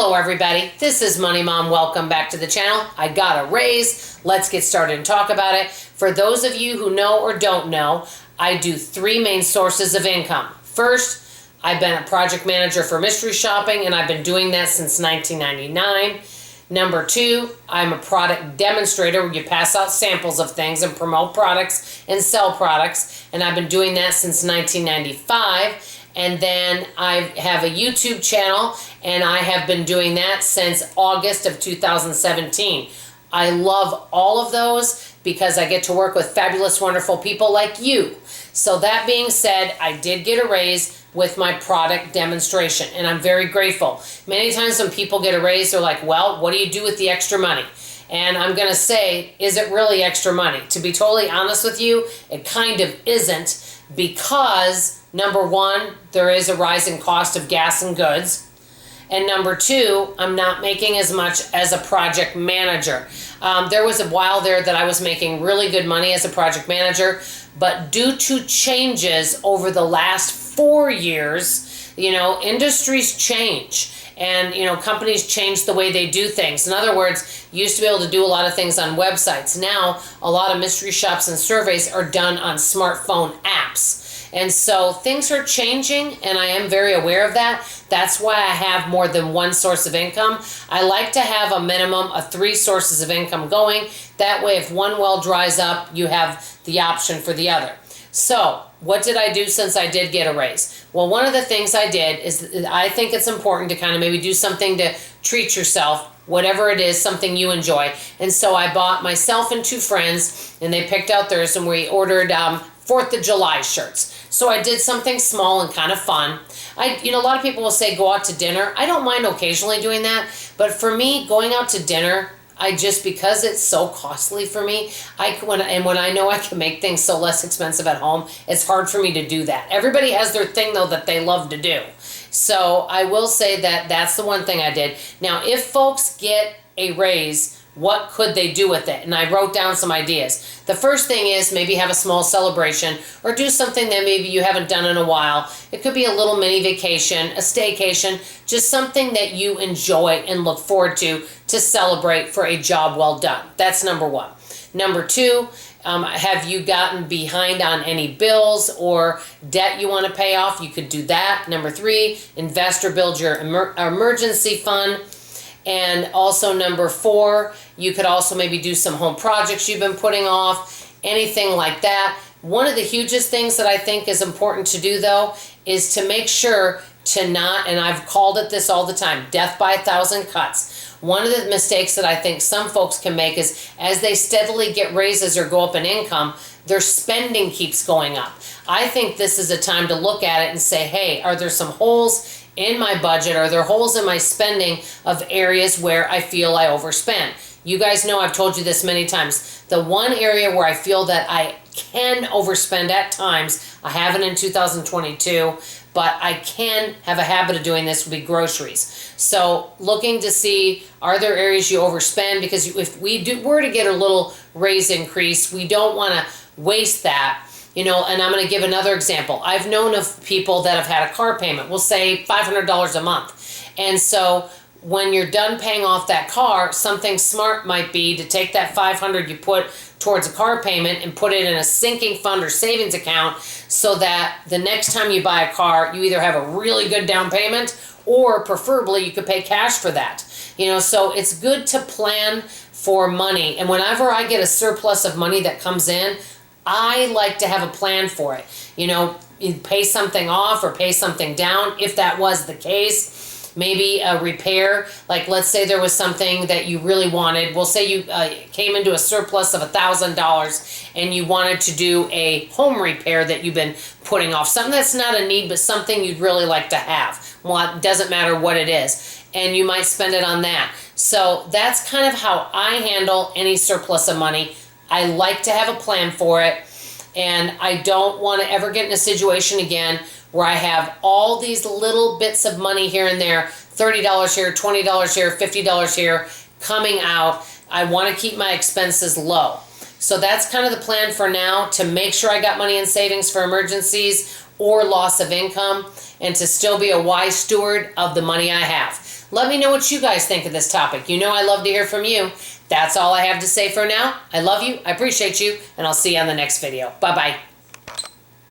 Hello everybody, this is Money Mom. Welcome back to the channel. I got a raise. Let's get started and talk about it. For those of you who know or don't know, I do three main sources of income. First, I've been a project manager for mystery shopping, and I've been doing that since 1999. Number two, I'm a product demonstrator where you pass out samples of things and promote products and sell products, and I've been doing that since 1995. And then I have a YouTube channel, and I have been doing that since August of 2017. I love all of those because I get to work with fabulous, wonderful people like you. So that being said, I did get a raise with my product demonstration, and I'm very grateful. Many times when people get a raise, they're like, well, what do you do with the extra money? And I'm going to say, is it really extra money? To be totally honest with you, it kind of isn't, because number one, there is a rising cost of gas and goods. And number two, I'm not making as much as a project manager. There was a while there that I was making really good money as a project manager, but due to changes over the last 4 years, industries change. And, companies change the way they do things. In other words, you used to be able to do a lot of things on websites. Now, a lot of mystery shops and surveys are done on smartphone apps. And so things are changing, and I am very aware of that. That's why I have more than one source of income. I like to have a minimum of 3 sources of income going. That way, if one well dries up, you have the option for the other. So, what did I do since I did get a raise? Well, one of the things I did is I think it's important to kind of maybe do something to treat yourself, whatever it is, something you enjoy. And so I bought myself and 2 friends, and they picked out theirs, and we ordered 4th of July shirts. So I did something small and kind of fun. A lot of people will say go out to dinner. I don't mind occasionally doing that, but for me, going out to dinner, because it's so costly for me, when I know I can make things so less expensive at home, it's hard for me to do that. Everybody has their thing though that they love to do. So I will say that that's the one thing I did. Now, if folks get a raise, what could they do with it? And I wrote down some ideas. The first thing is maybe have a small celebration or do something that maybe you haven't done in a while. It could be a little mini vacation, a staycation, just something that you enjoy and look forward to celebrate for a job well done. That's number one. Number two, have you gotten behind on any bills or debt you want to pay off? You could do that. Number three, invest or build your emergency fund. And also number 4, you could also maybe do some home projects you've been putting off, anything like that. One of the hugest things that I think is important to do though is to make sure to not, and I've called it this all the time, death by 1,000 cuts. One of the mistakes that I think some folks can make is as they steadily get raises or go up in income, their spending keeps going up. I think this is a time to look at it and say, hey, are there some holes in my budget? Are there holes in my spending of areas where I feel I overspend? You guys know I've told you this many times. The one area where I feel that I can overspend at times, I haven't in 2022, but I can have a habit of doing this, would be groceries. So looking to see, are there areas you overspend? Because if we were to get a little raise increase, we don't want to waste that. And I'm going to give another example. I've known of people that have had a car payment, we'll say $500 a month. And so when you're done paying off that car, something smart might be to take that $500 you put towards a car payment and put it in a sinking fund or savings account so that the next time you buy a car, you either have a really good down payment or preferably you could pay cash for that. So it's good to plan for money. And whenever I get a surplus of money that comes in, I like to have a plan for it. You pay something off or pay something down if that was the case. Maybe a repair, like let's say there was something that you really wanted. We'll say you came into a surplus of $1,000 and you wanted to do a home repair that you've been putting off. Something that's not a need, but something you'd really like to have. Well, it doesn't matter what it is. And you might spend it on that. So that's kind of how I handle any surplus of money. I like to have a plan for it, and I don't want to ever get in a situation again where I have all these little bits of money here and there, $30 here, $20 here, $50 here, coming out. I want to keep my expenses low. So that's kind of the plan for now, to make sure I got money in savings for emergencies or loss of income, and to still be a wise steward of the money I have. Let me know what you guys think of this topic. You know I love to hear from you. That's all I have to say for now. I love you, I appreciate you, and I'll see you on the next video. Bye-bye.